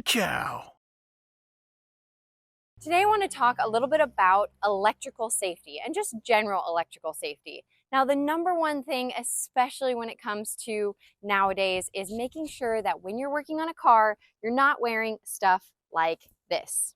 cow. Today I want to talk a little bit about electrical safety and just general electrical safety. Now, the number one thing, especially when it comes to nowadays, is making sure that when you're working on a car, you're not wearing stuff like this.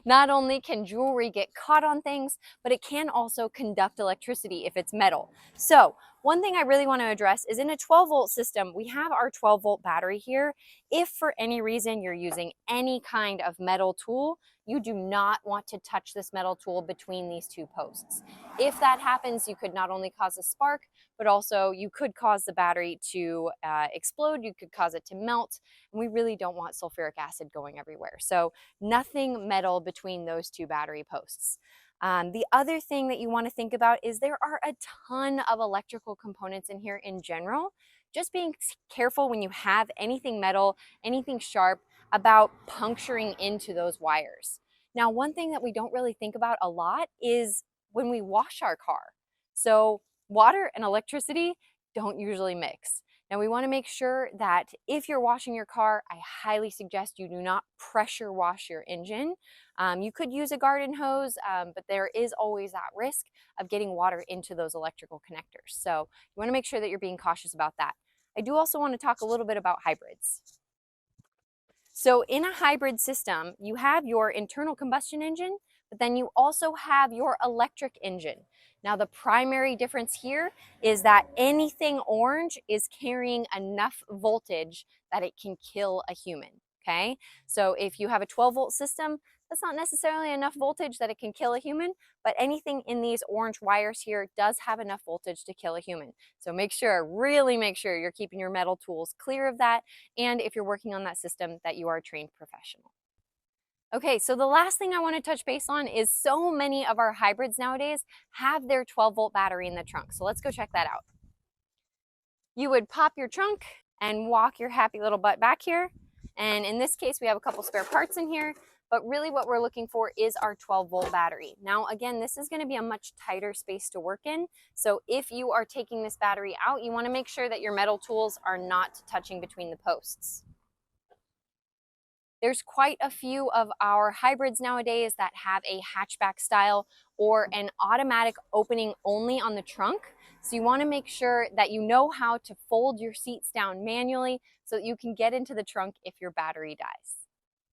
Not only can jewelry get caught on things, but it can also conduct electricity if it's metal. So one thing I really want to address is in a 12-volt system, we have our 12-volt battery here. If for any reason you're using any kind of metal tool, you do not want to touch this metal tool between these two posts. If that happens, you could not only cause a spark, but also you could cause the battery to explode, you could cause it to melt, and we really don't want sulfuric acid going everywhere. So nothing metal between those two battery posts. The other thing that you want to think about is there are a ton of electrical components in here in general. Just being careful when you have anything metal, anything sharp, about puncturing into those wires. Now, one thing that we don't really think about a lot is when we wash our car. So water and electricity don't usually mix. Now we want to make sure that if you're washing your car, I highly suggest you do not pressure wash your engine. You could use a garden hose, but there is always that risk of getting water into those electrical connectors. So you want to make sure that you're being cautious about that. I do also want to talk a little bit about hybrids. So in a hybrid system, you have your internal combustion engine, but then you also have your electric engine. Now the primary difference here is that anything orange is carrying enough voltage that it can kill a human, okay? So if you have a 12-volt system, that's not necessarily enough voltage that it can kill a human, but anything in these orange wires here does have enough voltage to kill a human. So make sure, really make sure you're keeping your metal tools clear of that, and if you're working on that system, that you are a trained professional. Okay, so the last thing I want to touch base on is so many of our hybrids nowadays have their 12-volt battery in the trunk. So let's go check that out. You would pop your trunk and walk your happy little butt back here. And in this case, we have a couple spare parts in here, but really what we're looking for is our 12-volt battery. Now, again, this is going to be a much tighter space to work in. So if you are taking this battery out, you want to make sure that your metal tools are not touching between the posts. There's quite a few of our hybrids nowadays that have a hatchback style or an automatic opening only on the trunk. So you want to make sure that you know how to fold your seats down manually so that you can get into the trunk if your battery dies.